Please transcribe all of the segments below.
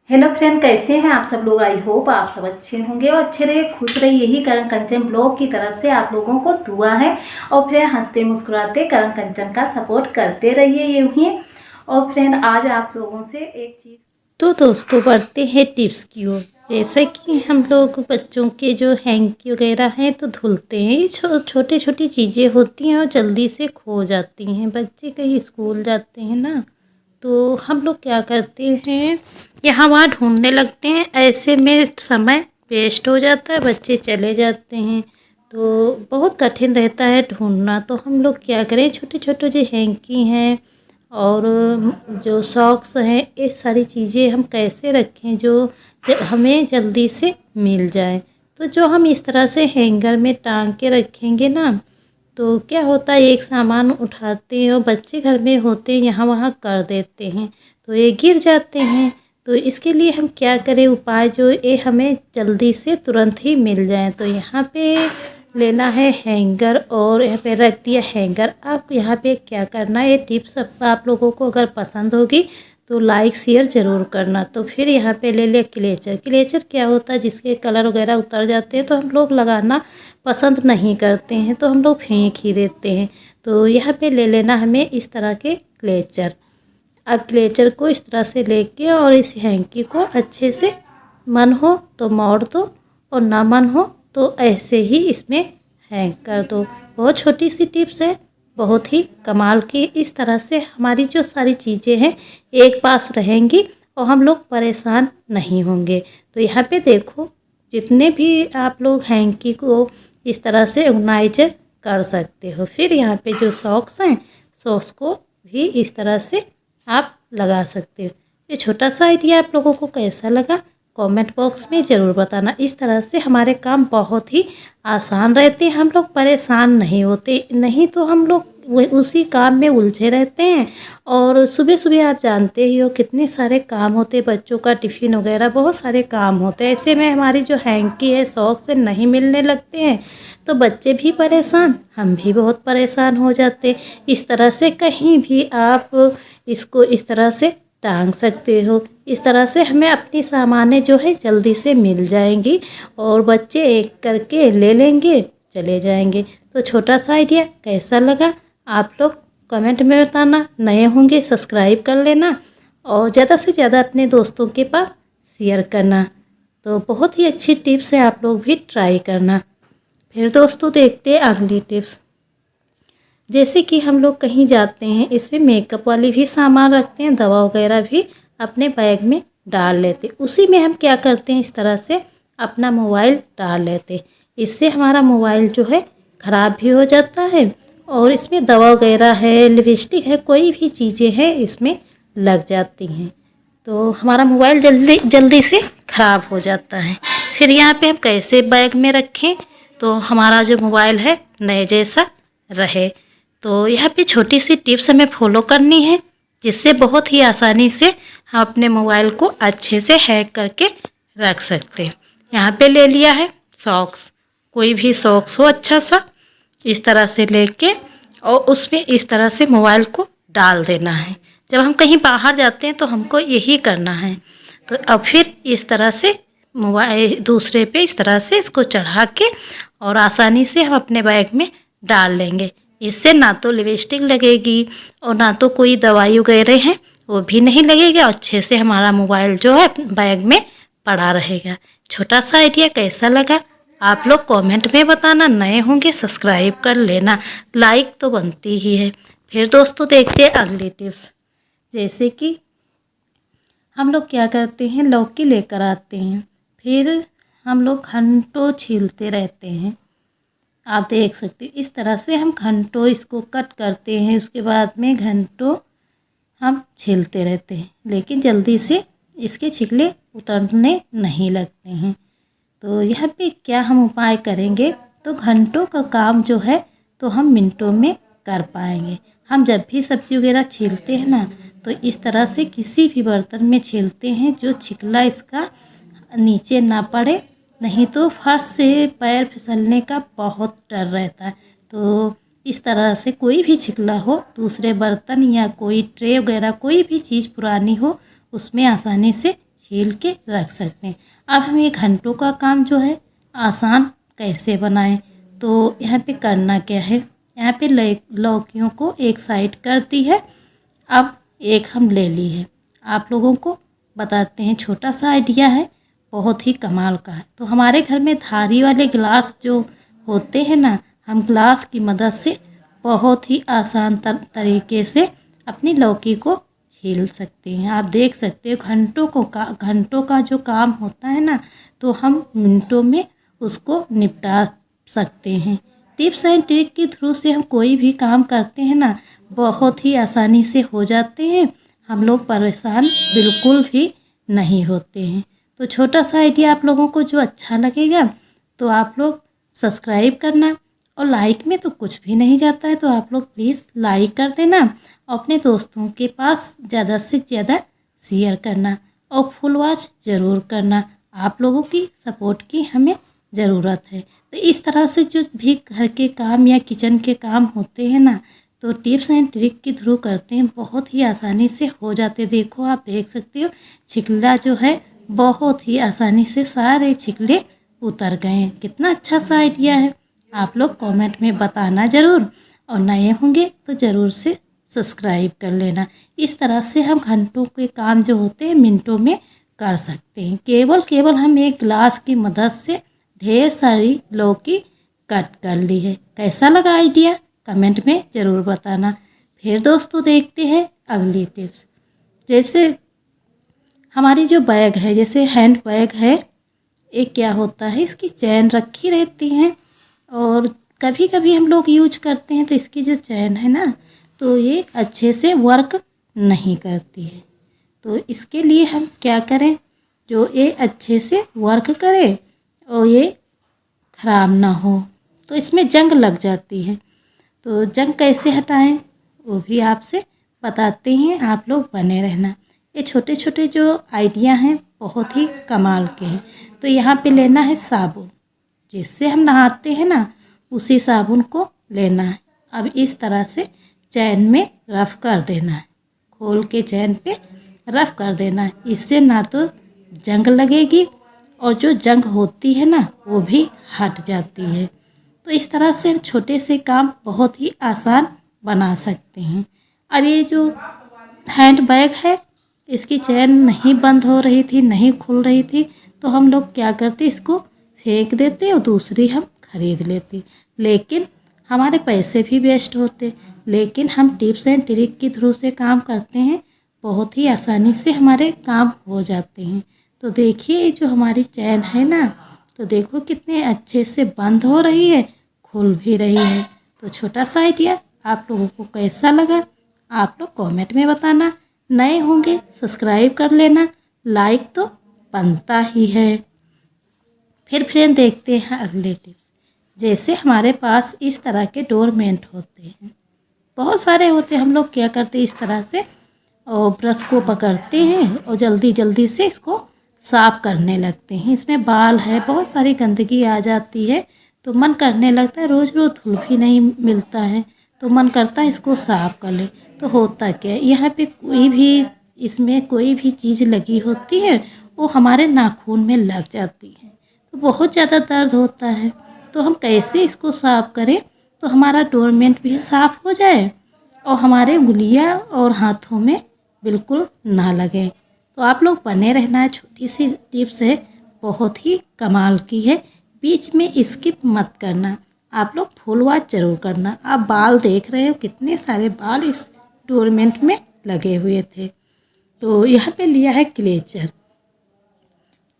Hello friend, कैसे हैं आप सब लोग। आई होप आप सब अच्छे होंगे और अच्छे रहिए, खुश रहिए। यही करण कंचन ब्लॉग की तरफ से आप लोगों को दुआ है। और फ्रेंड, हंसते मुस्कुराते करण कंचन का सपोर्ट करते रहिए यूं ही। और फ्रेंड, आज आप लोगों से एक चीज़ तो दोस्तों बढ़ते हैं टिप्स की ओर। जैसे कि हम लोग बच्चों के जो हैंकी वगैरह हैं तो धुलते हैं। ये छोटी छोटी चीज़ें होती हैं और जल्दी से खो जाती हैं। बच्चे कहीं स्कूल जाते हैं ना, तो हम लोग क्या करते हैं, यहाँ वहाँ ढूंढने लगते हैं। ऐसे में समय वेस्ट हो जाता है, बच्चे चले जाते हैं तो बहुत कठिन रहता है ढूंढना। तो हम लोग क्या करें, छोटे छोटे जो हैंकी हैं और जो सॉक्स हैं, ये सारी चीज़ें हम कैसे रखें जो हमें जल्दी से मिल जाए। तो जो हम इस तरह से हैंगर में टांग के रखेंगे ना, तो क्या होता है, एक सामान उठाते हैं और बच्चे घर में होते हैं, यहाँ वहाँ कर देते हैं तो ये गिर जाते हैं। तो इसके लिए हम क्या करें, उपाय जो ये हमें जल्दी से तुरंत ही मिल जाए। तो यहाँ पे लेना है हैंगर और यहाँ पे रख दिया हैंगर। आप यहाँ पे क्या करना है, ये टिप्स आप लोगों को अगर पसंद होगी तो लाइक शेयर ज़रूर करना। तो फिर यहाँ पे ले लिया क्लेचर। क्लेचर क्या होता है, जिसके कलर वगैरह उतर जाते हैं तो हम लोग लगाना पसंद नहीं करते हैं, तो हम लोग फेंक ही देते हैं। तो यहाँ पे ले लेना हमें इस तरह के क्लेचर। अब क्लेचर को इस तरह से लेके और इस हैंकी को अच्छे से मन हो तो मोड़ दो और ना मन हो तो ऐसे ही इसमें हैंग कर दो। बहुत छोटी सी टिप्स है, बहुत ही कमाल की। इस तरह से हमारी जो सारी चीज़ें हैं एक पास रहेंगी और हम लोग परेशान नहीं होंगे। तो यहाँ पे देखो, जितने भी आप लोग हैंकी को इस तरह से ऑर्गेनाइजर कर सकते हो। फिर यहाँ पे जो सॉक्स हैं, सॉक्स को भी इस तरह से आप लगा सकते हो। ये छोटा सा आइडिया आप लोगों को कैसा लगा, कमेंट बॉक्स में ज़रूर बताना। इस तरह से हमारे काम बहुत ही आसान रहते हैं, हम लोग परेशान नहीं होते। नहीं तो हम लोग उसी काम में उलझे रहते हैं। और सुबह सुबह आप जानते ही हो कितने सारे काम होते हैं, बच्चों का टिफ़िन वगैरह बहुत सारे काम होते हैं। ऐसे में हमारी जो हैंकी है सॉक्स से नहीं मिलने लगते हैं तो बच्चे भी परेशान, हम भी बहुत परेशान हो जाते। इस तरह से कहीं भी आप इसको इस तरह से टांग सकते हो। इस तरह से हमें अपनी सामानें जो है जल्दी से मिल जाएंगी और बच्चे एक करके ले लेंगे, चले जाएंगे। तो छोटा सा आइडिया कैसा लगा आप लोग कमेंट में बताना। नए होंगे सब्सक्राइब कर लेना और ज़्यादा से ज़्यादा अपने दोस्तों के पास शेयर करना। तो बहुत ही अच्छी टिप्स है, आप लोग भी ट्राई करना। फिर दोस्तों देखते हैं अगली टिप्स। जैसे कि हम लोग कहीं जाते हैं, इसमें मेकअप वाली भी सामान रखते हैं, दवा वगैरह भी अपने बैग में डाल लेते। उसी में हम क्या करते हैं, इस तरह से अपना मोबाइल डाल लेते। इससे हमारा मोबाइल जो है ख़राब भी हो जाता है और इसमें दवा वगैरह है, लिपस्टिक है, कोई भी चीज़ें हैं इसमें लग जाती हैं तो हमारा मोबाइल जल्दी जल्दी से ख़राब हो जाता है। फिर यहाँ पे हम कैसे बैग में रखें तो हमारा जो मोबाइल है नए जैसा रहे। तो यहाँ पे छोटी सी टिप्स हमें फॉलो करनी है, जिससे बहुत ही आसानी से हम अपने मोबाइल को अच्छे से हैक करके रख सकते हैं। यहाँ पे ले लिया है सॉक्स, कोई भी सॉक्स हो अच्छा सा, इस तरह से लेके और उसमें इस तरह से मोबाइल को डाल देना है। जब हम कहीं बाहर जाते हैं तो हमको यही करना है। तो अब फिर इस तरह से मोबाइल दूसरे पे इस तरह से इसको चढ़ा के और आसानी से हम अपने बैग में डाल लेंगे। इससे ना तो लिपस्टिक लगेगी और ना तो कोई दवाई वगैरह है वो भी नहीं लगेगा, अच्छे से हमारा मोबाइल जो है बैग में पड़ा रहेगा। छोटा सा आइडिया कैसा लगा आप लोग कमेंट में बताना। नए होंगे सब्सक्राइब कर लेना, लाइक तो बनती ही है। फिर दोस्तों देखते हैं अगली टिप्स। जैसे कि हम लोग क्या करते हैं, लौकी लेकर आते हैं, फिर हम लोग घंटों छीलते रहते हैं। आप देख सकते हो इस तरह से हम घंटों इसको कट करते हैं, उसके बाद में घंटों हम छीलते रहते हैं, लेकिन जल्दी से इसके छिलके उतरने नहीं लगते हैं। तो यहाँ पे क्या हम उपाय करेंगे, तो घंटों का काम जो है तो हम मिनटों में कर पाएंगे। हम जब भी सब्ज़ी वगैरह छीलते हैं ना, तो इस तरह से किसी भी बर्तन में छीलते हैं जो छिकला इसका नीचे ना पड़े, नहीं तो फर्श से पैर फिसलने का बहुत डर रहता है। तो इस तरह से कोई भी छिकला हो, दूसरे बर्तन या कोई ट्रे वगैरह कोई भी चीज़ पुरानी हो, उसमें आसानी से छील के रख सकते हैं। अब हम ये घंटों का काम जो है आसान कैसे बनाएं, तो यहाँ पे करना क्या है, यहाँ पे लौकियों को एक साइड कर दी है। अब एक हम ले ली है। आप लोगों को बताते हैं, छोटा सा आइडिया है, बहुत ही कमाल का है। तो हमारे घर में थाली वाले गिलास जो होते हैं ना, हम गिलास की मदद से बहुत ही आसान तरीके से अपनी लौकी को छील सकते हैं। आप देख सकते हो घंटों का जो काम होता है ना, तो हम मिनटों में उसको निपटा सकते हैं। टिप्स एंड ट्रिक के थ्रू से हम कोई भी काम करते हैं ना, बहुत ही आसानी से हो जाते हैं। हम लोग परेशान बिल्कुल भी नहीं होते हैं। तो छोटा सा आइडिया आप लोगों को जो अच्छा लगेगा तो आप लोग सब्सक्राइब करना, और लाइक में तो कुछ भी नहीं जाता है, तो आप लोग प्लीज़ लाइक कर देना, अपने दोस्तों के पास ज़्यादा से ज़्यादा शेयर करना, और फुल वॉच ज़रूर करना। आप लोगों की सपोर्ट की हमें ज़रूरत है। तो इस तरह से जो भी घर के काम या किचन के काम होते हैं ना, तो टिप्स एंड ट्रिक के थ्रू करते हैं, बहुत ही आसानी से हो जाते। देखो आप देख सकते हो, छिकला जो है बहुत ही आसानी से सारे छिकले उतर गए हैं। कितना अच्छा सा आइडिया है। आप लोग कमेंट में बताना ज़रूर, और नए होंगे तो ज़रूर से सब्सक्राइब कर लेना। इस तरह से हम घंटों के काम जो होते हैं मिनटों में कर सकते हैं। केवल हम एक गिलास की मदद से ढेर सारी लौकी कट कर ली है। कैसा लगा आइडिया, कमेंट में ज़रूर बताना। फिर दोस्तों देखते हैं अगली टिप्स। जैसे हमारी जो बैग है, जैसे हैंड बैग है, एक क्या होता है, इसकी चैन रखी रहती है, और कभी कभी हम लोग यूज करते हैं तो इसकी जो चैन है ना, तो ये अच्छे से वर्क नहीं करती है। तो इसके लिए हम क्या करें, जो ये अच्छे से वर्क करे और ये ख़राब ना हो। तो इसमें जंग लग जाती है, तो जंग कैसे हटाएं वो भी आपसे बताते हैं, आप लोग बने रहना। ये छोटे छोटे जो आइडिया हैं बहुत ही कमाल के हैं। तो यहाँ पे लेना है साबुन, जिससे हम नहाते हैं ना, उसी साबुन को लेना है। अब इस तरह से चैन में रफ कर देना है, खोल के चैन पे रफ कर देना है। इससे ना तो जंग लगेगी, और जो जंग होती है ना वो भी हट जाती है। तो इस तरह से हम छोटे से काम बहुत ही आसान बना सकते हैं। अब ये जो हैंड बैग है, इसकी चैन नहीं बंद हो रही थी, नहीं खुल रही थी, तो हम लोग क्या करते, इसको फेंक देते और दूसरी हम खरीद लेते, लेकिन हमारे पैसे भी वेस्ट होते। लेकिन हम टिप्स एंड ट्रिक के थ्रू से काम करते हैं, बहुत ही आसानी से हमारे काम हो जाते हैं। तो देखिए जो हमारी चैन है ना, तो देखो कितने अच्छे से बंद हो रही है, खुल भी रही है। तो छोटा सा आइडिया आप लोगों को कैसा लगा, आप लोग कमेंट में बताना। नए होंगे सब्सक्राइब कर लेना, लाइक तो बनता ही है। फिर फ्रेंड देखते हैं अगले टिप्स। जैसे हमारे पास इस तरह के डोरमेट होते हैं, बहुत सारे होते हैं। हम लोग क्या करते हैं, इस तरह से और ब्रश को पकड़ते हैं और जल्दी जल्दी से इसको साफ़ करने लगते हैं। इसमें बाल है, बहुत सारी गंदगी आ जाती है, तो मन करने लगता है, रोज़ रोज़ धुल भी नहीं मिलता है, तो मन करता है इसको साफ़ कर ले। तो होता क्या है, यहाँ पे इसमें कोई भी चीज़ लगी होती है, वो हमारे नाखून में लग जाती है, तो बहुत ज़्यादा दर्द होता है। तो हम कैसे इसको साफ़ करें तो हमारा डोरमेट भी साफ़ हो जाए और हमारे उंगलियां और हाथों में बिल्कुल ना लगे। तो आप लोग बने रहना है। छोटी सी टिप्स है, बहुत ही कमाल की है, बीच में स्किप मत करना। आप लोग फुल वॉच ज़रूर करना। आप बाल देख रहे हो, कितने सारे बाल इस डोरमेट में लगे हुए थे। तो यहाँ पे लिया है क्लेचर।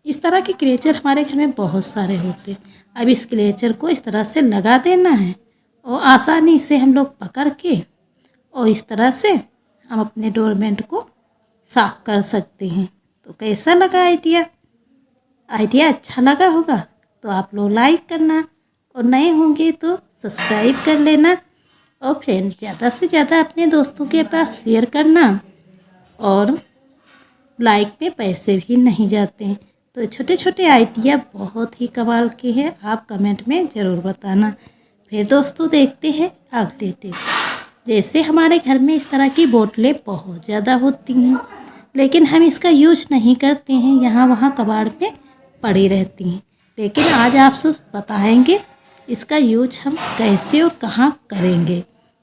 इस तरह के क्लेचर हमारे घर में बहुत सारे होते हैं। अब इस क्लेचर को इस तरह से लगा देना है, और आसानी से हम लोग पकड़ के और इस तरह से हम अपने डोरमेट को साफ कर सकते हैं। तो कैसा लगा आइडिया अच्छा लगा होगा तो आप लोग लाइक करना, और नए होंगे तो सब्सक्राइब कर लेना, और फ्रेंड ज़्यादा से ज़्यादा अपने दोस्तों के पास शेयर करना। और लाइक में पैसे भी नहीं जाते हैं। तो छोटे छोटे आइडिया बहुत ही कमाल के हैं, आप कमेंट में ज़रूर बताना। फिर दोस्तों देखते हैं अगले टिप्स। जैसे हमारे घर में इस तरह की बोतलें बहुत ज़्यादा होती हैं, लेकिन हम इसका यूज नहीं करते हैं, यहाँ वहाँ कबाड़ में पड़ी रहती हैं। लेकिन आज आपसे बताएंगे इसका यूज हम कैसे और कहाँ करेंगे।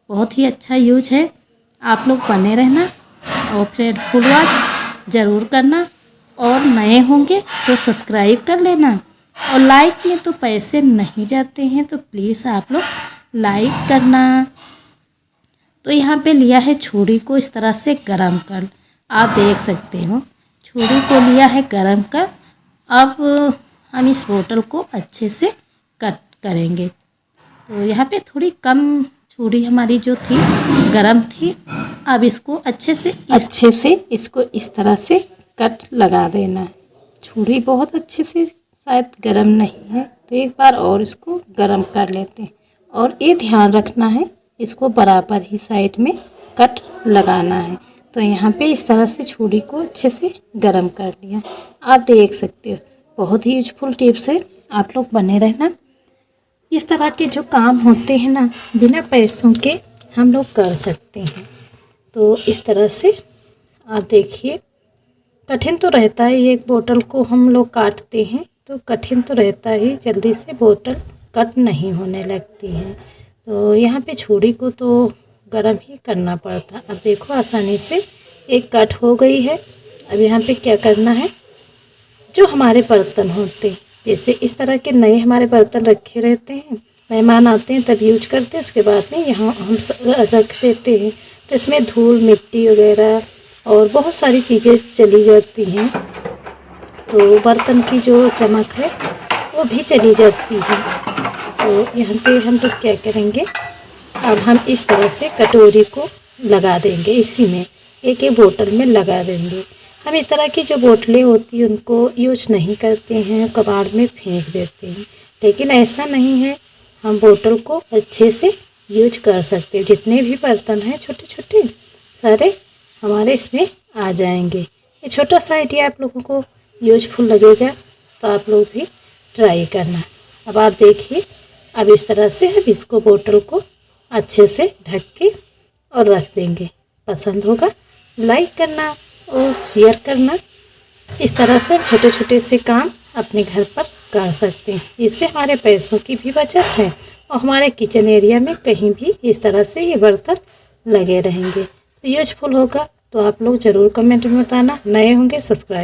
बहुत ही अच्छा यूज है, आप लोग बने रहना और फिर फुल वॉच ज़रूर करना, और नए होंगे तो सब्सक्राइब कर लेना, और लाइक में तो पैसे नहीं जाते हैं तो प्लीज़ आप लोग लाइक करना। तो यहाँ पे लिया है छुरी को इस तरह से गरम कर, आप देख सकते हो छुरी को लिया है गरम कर। अब हम इस बोतल को अच्छे से कट करेंगे। तो यहाँ पे थोड़ी कम छुरी हमारी जो थी गरम थी। अब इसको अच्छे से इसको इस तरह से कट लगा देना है। छुरी बहुत अच्छे से शायद गरम नहीं है, तो एक बार और इसको गरम कर लेते हैं। और ये ध्यान रखना है इसको बराबर ही साइड में कट लगाना है। तो यहाँ पे इस तरह से छुरी को अच्छे से गरम कर लिया, आप देख सकते हो। बहुत ही यूजफुल टिप्स है, आप लोग बने रहना। इस तरह के जो काम होते हैं ना, बिना पैसों के हम लोग कर सकते हैं। तो इस तरह से आप देखिए, कठिन तो रहता है, एक बोतल को हम लोग काटते हैं तो कठिन तो रहता ही, जल्दी से बोतल कट नहीं होने लगती है। तो यहाँ पे छुरी को तो गरम ही करना पड़ता। अब देखो आसानी से एक कट हो गई है। अब यहाँ पे क्या करना है, जो हमारे बर्तन होते हैं, जैसे इस तरह के नए हमारे बर्तन रखे रहते हैं, मेहमान आते हैं तब यूज करते हैं, उसके बाद में यहाँ हम रख देते हैं। तो इसमें धूल मिट्टी वगैरह और बहुत सारी चीज़ें चली जाती हैं, तो बर्तन की जो चमक है वो भी चली जाती है। तो यहाँ पे हम लोग क्या करेंगे, अब हम इस तरह से कटोरी को लगा देंगे, इसी में एक एक बोतल में लगा देंगे। हम इस तरह की जो बोतलें होती हैं उनको यूज नहीं करते हैं, कबाड़ में फेंक देते हैं। लेकिन ऐसा नहीं है, हम बोतल को अच्छे से यूज कर सकते हैं। जितने भी बर्तन हैं छोटे छोटे सारे हमारे इसमें आ जाएंगे। ये छोटा सा आइडिया आप लोगों को यूजफुल लगेगा, तो आप लोग भी ट्राई करना। अब आप देखिए, अब इस तरह से हम इसको बोतल को अच्छे से ढक के और रख देंगे। पसंद होगा लाइक करना और शेयर करना। इस तरह से छोटे छोटे से काम अपने घर पर कर सकते हैं। इससे हमारे पैसों की भी बचत है और हमारे किचन एरिया में कहीं भी इस तरह से ये बर्तन लगे रहेंगे। तो यूजफुल होगा तो आप लोग ज़रूर कमेंट में बताना। नए होंगे सब्सक्राइब